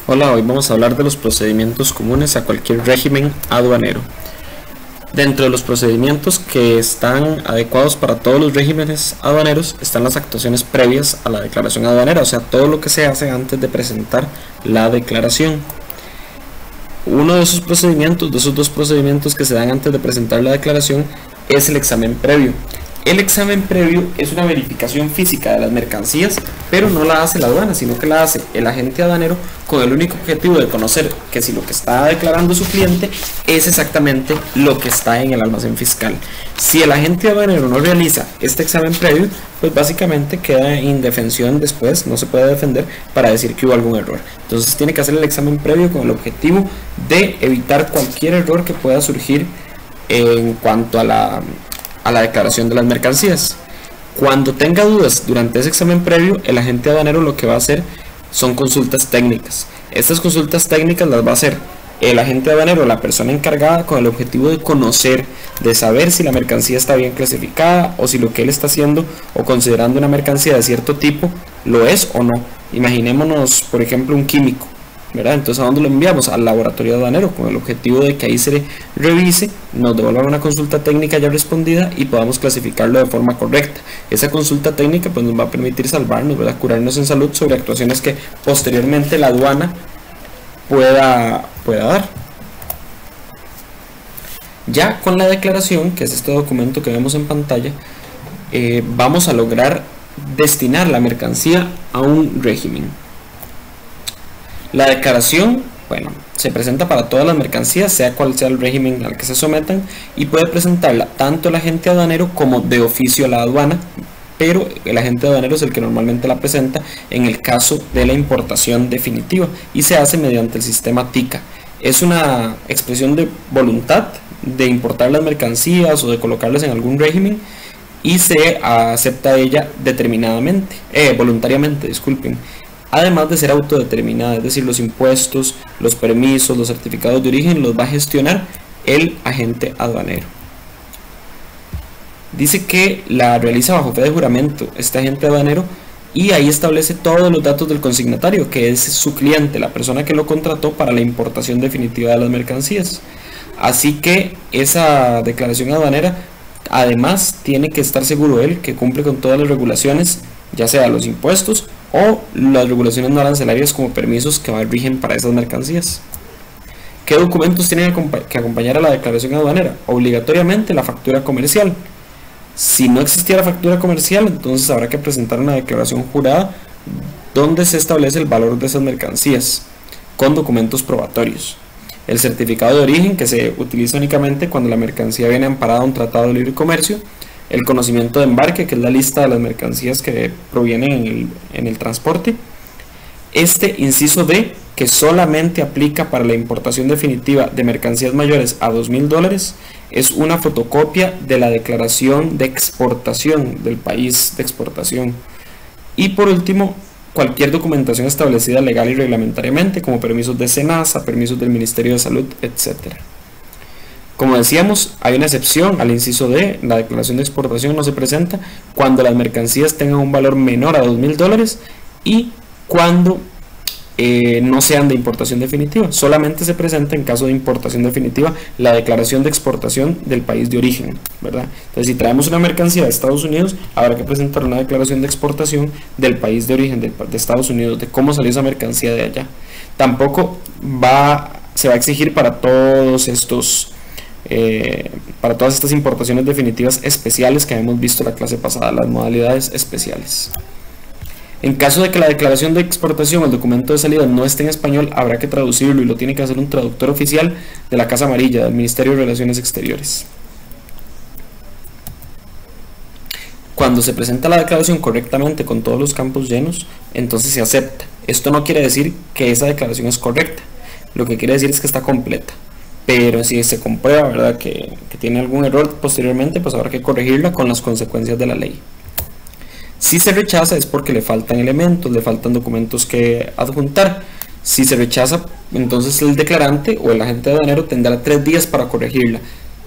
Hola, hoy vamos a hablar de los procedimientos comunes a cualquier régimen aduanero. Dentro de los procedimientos que están adecuados para todos los regímenes aduaneros están las actuaciones previas a la declaración aduanera, o sea, todo lo que se hace antes de presentar la declaración. Uno de esos procedimientos, de esos dos procedimientos que se dan antes de presentar la declaración, es el examen previo. El examen previo es una verificación física de las mercancías, pero no la hace la aduana, sino que la hace el agente aduanero con el único objetivo de conocer que si lo que está declarando su cliente es exactamente lo que está en el almacén fiscal. Si el agente aduanero no realiza este examen previo, pues básicamente queda en indefensión después, no se puede defender para decir que hubo algún error. Entonces tiene que hacer el examen previo con el objetivo de evitar cualquier error que pueda surgir en cuanto a la declaración de las mercancías. Cuando tenga dudas durante ese examen previo, el agente aduanero lo que va a hacer son consultas técnicas. Estas consultas técnicas las va a hacer el agente aduanero, la persona encargada, con el objetivo de conocer, de saber si la mercancía está bien clasificada o si lo que él está haciendo o considerando una mercancía de cierto tipo lo es o no. Imaginémonos, por ejemplo, un químico, ¿verdad? Entonces, ¿a dónde lo enviamos? Al laboratorio aduanero, con el objetivo de que ahí se revise, nos devuelvan una consulta técnica ya respondida y podamos clasificarlo de forma correcta. Esa consulta técnica pues nos va a permitir salvarnos, ¿verdad? Curarnos en salud sobre actuaciones que posteriormente la aduana pueda dar. Ya con la declaración, que es este documento que vemos en pantalla, vamos a lograr destinar la mercancía a un régimen. La declaración, bueno, se presenta para todas las mercancías, sea cual sea el régimen al que se sometan, y puede presentarla tanto el agente aduanero como de oficio a la aduana, pero el agente aduanero es el que normalmente la presenta en el caso de la importación definitiva y se hace mediante el sistema TICA. Es una expresión de voluntad de importar las mercancías o de colocarlas en algún régimen y se acepta ella voluntariamente, disculpen. Además de ser autodeterminada, es decir, los impuestos, los permisos, los certificados de origen los va a gestionar el agente aduanero. Dice que la realiza bajo fe de juramento este agente aduanero y ahí establece todos los datos del consignatario, que es su cliente, la persona que lo contrató para la importación definitiva de las mercancías. Así que esa declaración aduanera, además, tiene que estar seguro él que cumple con todas las regulaciones, ya sea los impuestos o las regulaciones no arancelarias como permisos que rigen para esas mercancías. ¿Qué documentos tienen que acompañar a la declaración aduanera? Obligatoriamente la factura comercial. Si no existiera factura comercial, entonces habrá que presentar una declaración jurada donde se establece el valor de esas mercancías con documentos probatorios. El certificado de origen, que se utiliza únicamente cuando la mercancía viene amparada a un tratado de libre comercio. El conocimiento de embarque, que es la lista de las mercancías que provienen en el transporte. Este inciso D, que solamente aplica para la importación definitiva de mercancías mayores a $2.000, es una fotocopia de la declaración de exportación del país de exportación. Y por último, cualquier documentación establecida legal y reglamentariamente, como permisos de SENASA, permisos del Ministerio de Salud, etc. Como decíamos, hay una excepción al inciso D. La declaración de exportación no se presenta cuando las mercancías tengan un valor menor a $2.000 y cuando no sean de importación definitiva. Solamente se presenta en caso de importación definitiva la declaración de exportación del país de origen, ¿verdad? Entonces, si traemos una mercancía de Estados Unidos, habrá que presentar una declaración de exportación del país de origen de Estados Unidos, de cómo salió esa mercancía de allá. Tampoco se va a exigir para todos estos para todas estas importaciones definitivas especiales que hemos visto la clase pasada, las modalidades especiales. En caso de que la declaración de exportación o el documento de salida no esté en español, habrá que traducirlo y lo tiene que hacer un traductor oficial de la Casa Amarilla, del Ministerio de Relaciones Exteriores. Cuando se presenta la declaración correctamente con todos los campos llenos, entonces se acepta. Esto no quiere decir que esa declaración es correcta, lo que quiere decir es que está completa. Pero si se comprueba, ¿verdad?, que tiene algún error posteriormente, pues habrá que corregirla con las consecuencias de la ley. Si se rechaza es porque le faltan elementos, le faltan documentos que adjuntar. Si se rechaza, entonces el declarante o el agente aduanero tendrá 3 días para corregirla.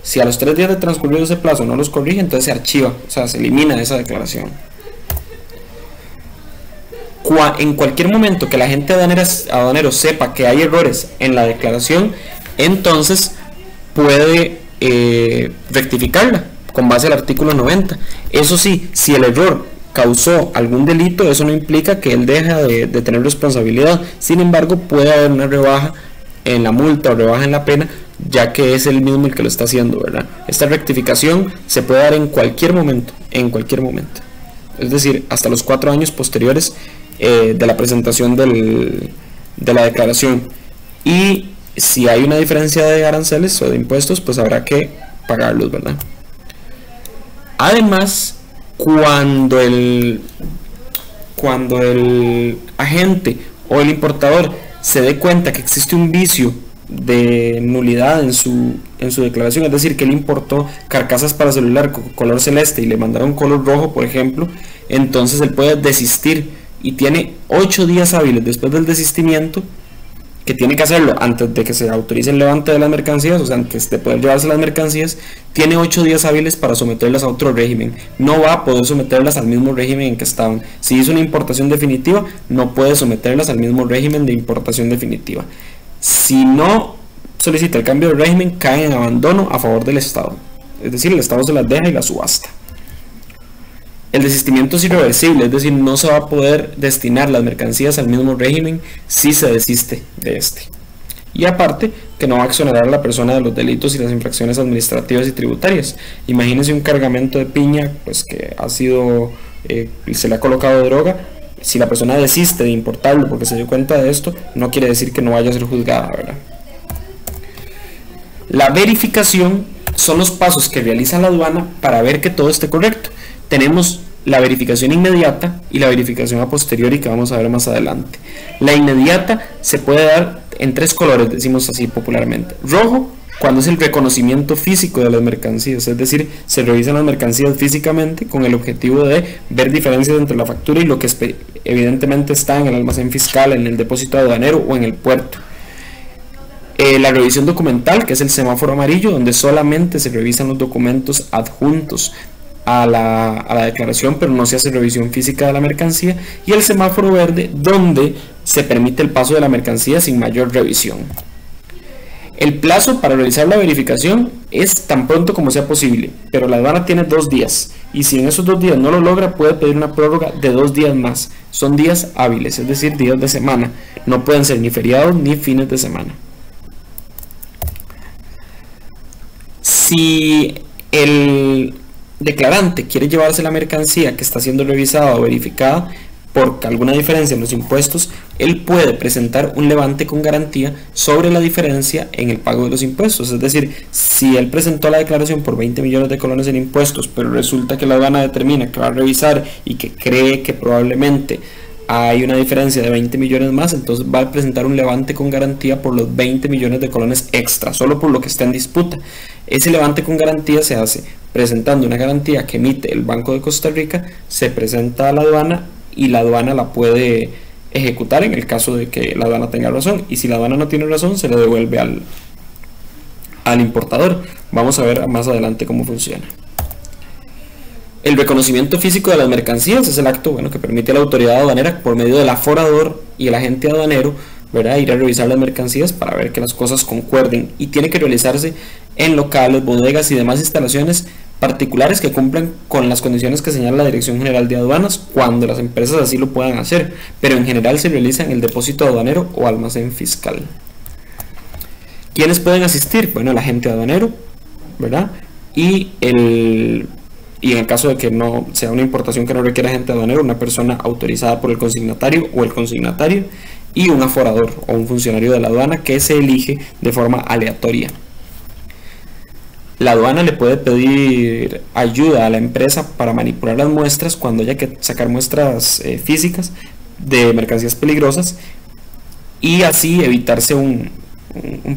Si a los 3 días de transcurrido ese plazo no los corrige, entonces se archiva, o sea, se elimina esa declaración. En cualquier momento que la gente aduanero sepa que hay errores en la declaración, entonces puede rectificarla con base al artículo 90. Eso sí, si el error causó algún delito, eso no implica que él deja de tener responsabilidad. Sin embargo, puede haber una rebaja en la multa o rebaja en la pena, ya que es él mismo el que lo está haciendo, ¿verdad? Esta rectificación se puede dar en cualquier momento, es decir, hasta los 4 años posteriores de la presentación de la declaración. Y si hay una diferencia de aranceles o de impuestos, pues habrá que pagarlos, ¿verdad? Además, cuando el agente o el importador se dé cuenta que existe un vicio de nulidad en su declaración, es decir, que él importó carcasas para celular con color celeste y le mandaron color rojo, por ejemplo, entonces él puede desistir y tiene 8 días hábiles después del desistimiento, que tiene que hacerlo antes de que se autorice el levante de las mercancías, o sea, antes de poder llevarse las mercancías, tiene 8 días hábiles para someterlas a otro régimen. No va a poder someterlas al mismo régimen en que estaban. Si hizo una importación definitiva, no puede someterlas al mismo régimen de importación definitiva. Si no solicita el cambio de régimen, cae en abandono a favor del Estado. Es decir, el Estado se las deja y las subasta. El desistimiento es irreversible, es decir, no se va a poder destinar las mercancías al mismo régimen si se desiste de este. Y aparte, que no va a exonerar a la persona de los delitos y las infracciones administrativas y tributarias. Imagínense un cargamento de piña, pues que ha sido, se le ha colocado droga. Si la persona desiste de importarlo porque se dio cuenta de esto, no quiere decir que no vaya a ser juzgada, ¿verdad? La verificación son los pasos que realiza la aduana para ver que todo esté correcto. Tenemos la verificación inmediata y la verificación a posteriori, que vamos a ver más adelante. La inmediata se puede dar en 3 colores, decimos así popularmente. Rojo, cuando es el reconocimiento físico de las mercancías, es decir, se revisan las mercancías físicamente con el objetivo de ver diferencias entre la factura y lo que evidentemente está en el almacén fiscal, en el depósito aduanero o en el puerto. La revisión documental, que es el semáforo amarillo, donde solamente se revisan los documentos adjuntos a la declaración, pero no se hace revisión física de la mercancía. Y el semáforo verde, donde se permite el paso de la mercancía sin mayor revisión. El plazo para realizar la verificación es tan pronto como sea posible, pero la aduana tiene 2 días, y si en esos 2 días no lo logra, puede pedir una prórroga de 2 días más. Son días hábiles, es decir, días de semana. No pueden ser ni feriados ni fines de semana. Si el declarante quiere llevarse la mercancía que está siendo revisada o verificada por alguna diferencia en los impuestos, él puede presentar un levante con garantía sobre la diferencia en el pago de los impuestos. Es decir, si él presentó la declaración por 20 millones de colones en impuestos, pero resulta que la aduana determina que va a revisar y que cree que probablemente hay una diferencia de 20 millones más, entonces va a presentar un levante con garantía por los 20 millones de colones extra, solo por lo que está en disputa. Ese levante con garantía se hace presentando una garantía que emite el Banco de Costa Rica, se presenta a la aduana y la aduana la puede ejecutar en el caso de que la aduana tenga razón, y si la aduana no tiene razón, se le devuelve al importador. Vamos a ver más adelante cómo funciona. El reconocimiento físico de las mercancías es el acto que permite a la autoridad aduanera, por medio del aforador y el agente aduanero, ¿verdad?, ir a revisar las mercancías para ver que las cosas concuerden, y tiene que realizarse en locales, bodegas y demás instalaciones particulares que cumplan con las condiciones que señala la Dirección General de Aduanas, cuando las empresas así lo puedan hacer, pero en general se realiza en el depósito aduanero o almacén fiscal. ¿Quiénes pueden asistir? Bueno, el agente aduanero, ¿verdad? Y en el caso de que no sea una importación que no requiera agente aduanero, una persona autorizada por el consignatario o el consignatario, y un aforador o un funcionario de la aduana que se elige de forma aleatoria. La aduana le puede pedir ayuda a la empresa para manipular las muestras cuando haya que sacar muestras físicas de mercancías peligrosas, y así evitarse un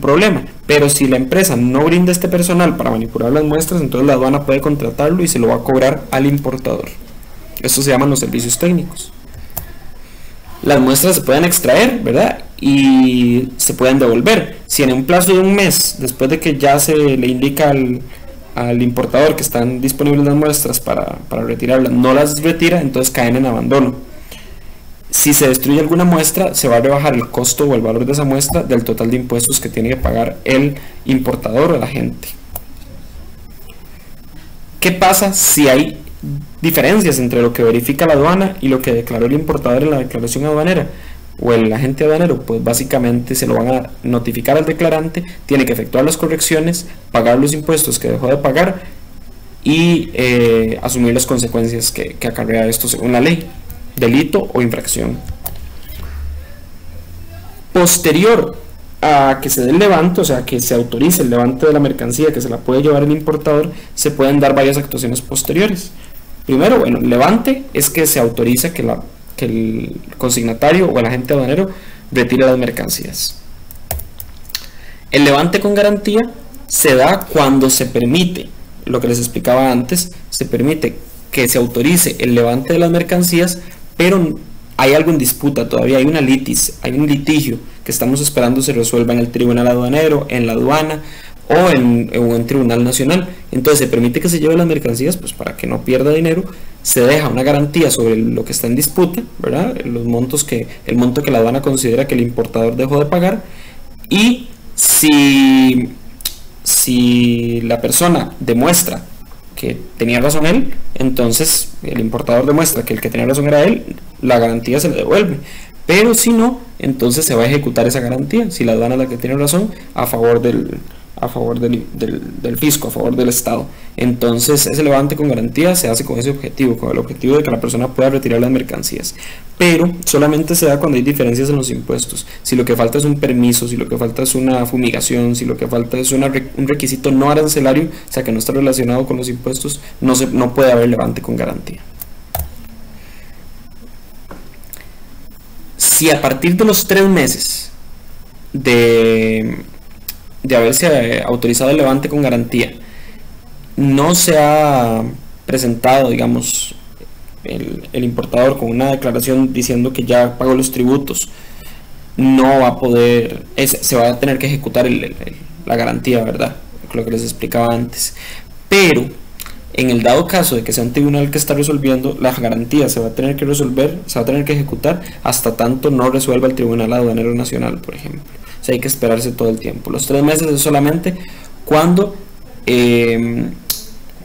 problema. Pero si la empresa no brinda este personal para manipular las muestras, entonces la aduana puede contratarlo y se lo va a cobrar al importador. Esto se llaman los servicios técnicos. Las muestras se pueden extraer, ¿verdad?, y se pueden devolver. Si en un plazo de un mes, después de que ya se le indica al importador que están disponibles las muestras para retirarlas, no las retira, entonces caen en abandono. Si se destruye alguna muestra, se va a rebajar el costo o el valor de esa muestra del total de impuestos que tiene que pagar el importador o el agente. ¿Qué pasa si hay diferencias entre lo que verifica la aduana y lo que declaró el importador en la declaración aduanera o el agente aduanero? Pues básicamente se lo van a notificar al declarante, tiene que efectuar las correcciones, pagar los impuestos que dejó de pagar y asumir las consecuencias que acarrea esto según la ley, delito o infracción. Posterior a que se dé el levante, o sea, que se autorice el levante de la mercancía que se la puede llevar el importador, se pueden dar varias actuaciones posteriores. Primero, bueno, el levante es que se autoriza que el consignatario o el agente aduanero retire las mercancías. El levante con garantía se da cuando se permite, lo que les explicaba antes, se permite que se autorice el levante de las mercancías, pero hay algo en disputa todavía, hay una litis, hay un litigio que estamos esperando se resuelva en el tribunal aduanero, en la aduana o en tribunal nacional. Entonces se permite que se lleve las mercancías, pues para que no pierda dinero, se deja una garantía sobre lo que está en disputa, ¿verdad? El monto que la aduana considera que el importador dejó de pagar, y si la persona demuestra que tenía razón él, entonces el importador demuestra que el que tenía razón era él, la garantía se le devuelve. Pero si no, entonces se va a ejecutar esa garantía, si la aduana es la que tiene razón, a favor del fisco, a favor del Estado. Entonces ese levante con garantía se hace con ese objetivo, con el objetivo de que la persona pueda retirar las mercancías, pero solamente se da cuando hay diferencias en los impuestos. Si lo que falta es un permiso, si lo que falta es una fumigación, si lo que falta es un requisito no arancelario, o sea que no está relacionado con los impuestos, no puede haber levante con garantía. Si a partir de los 3 meses de haberse autorizado el levante con garantía no se ha presentado, digamos, el importador con una declaración diciendo que ya pagó los tributos, no va a poder, se va a tener que ejecutar la garantía, ¿verdad? Lo que les explicaba antes. Pero en el dado caso de que sea un tribunal que está resolviendo, la garantía se va a tener que resolver, se va a tener que ejecutar hasta tanto no resuelva el Tribunal Aduanero Nacional, por ejemplo. O sea, hay que esperarse todo el tiempo. Los 3 meses es solamente cuando,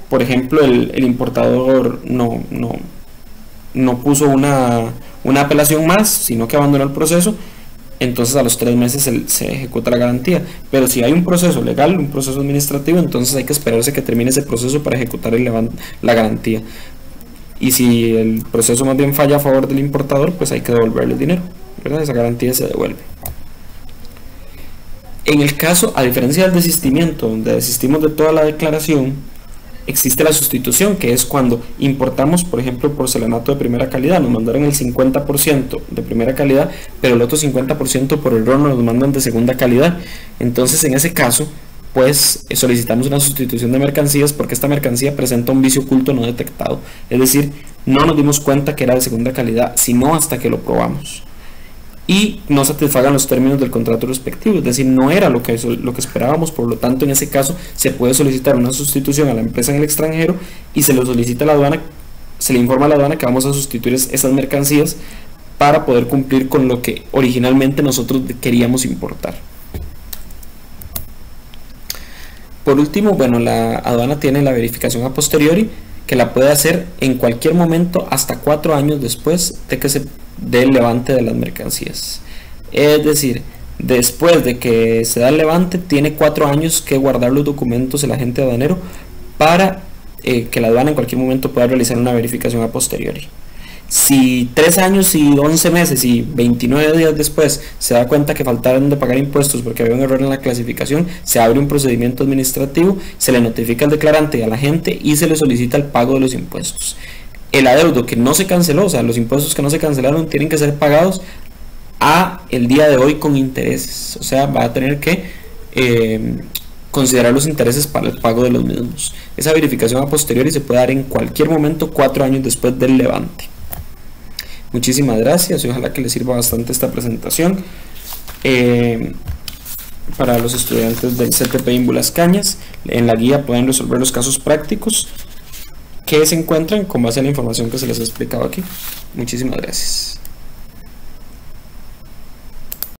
por ejemplo, el importador no puso una apelación más, sino que abandonó el proceso. Entonces a los 3 meses se ejecuta la garantía. Pero si hay un proceso legal, un proceso administrativo, entonces hay que esperarse que termine ese proceso para ejecutar la garantía. Y si el proceso más bien falla a favor del importador, pues hay que devolverle el dinero, ¿verdad? Esa garantía se devuelve. En el caso, a diferencia del desistimiento, donde desistimos de toda la declaración, existe la sustitución, que es cuando importamos, por ejemplo, porcelanato de primera calidad, nos mandaron el 50% de primera calidad, pero el otro 50% por error nos mandan de segunda calidad. Entonces, en ese caso, pues solicitamos una sustitución de mercancías porque esta mercancía presenta un vicio oculto no detectado. Es decir, no nos dimos cuenta que era de segunda calidad, sino hasta que lo probamos. Y no satisfagan los términos del contrato respectivo, es decir, no era lo que esperábamos. Por lo tanto, en ese caso se puede solicitar una sustitución a la empresa en el extranjero y se le solicita a la aduana, se le informa a la aduana que vamos a sustituir esas mercancías para poder cumplir con lo que originalmente nosotros queríamos importar. Por último, bueno, la aduana tiene la verificación a posteriori, que la puede hacer en cualquier momento hasta 4 años después de que se dé el levante de las mercancías. Es decir, después de que se da el levante, tiene 4 años que guardar los documentos el agente aduanero para que la aduana en cualquier momento pueda realizar una verificación a posteriori. Si 3 años y 11 meses y 29 días después se da cuenta que faltaron de pagar impuestos porque había un error en la clasificación, se abre un procedimiento administrativo, se le notifica al declarante y al agente y se le solicita el pago de los impuestos. El adeudo que no se canceló, o sea, los impuestos que no se cancelaron, tienen que ser pagados a el día de hoy con intereses. O sea, va a tener que considerar los intereses para el pago de los mismos. Esa verificación a posteriori se puede dar en cualquier momento 4 años después del levante. Muchísimas gracias y ojalá que les sirva bastante esta presentación para los estudiantes del CTP Ínbulas Cañas. En la guía pueden resolver los casos prácticos que se encuentran con base a la información que se les ha explicado aquí. Muchísimas gracias.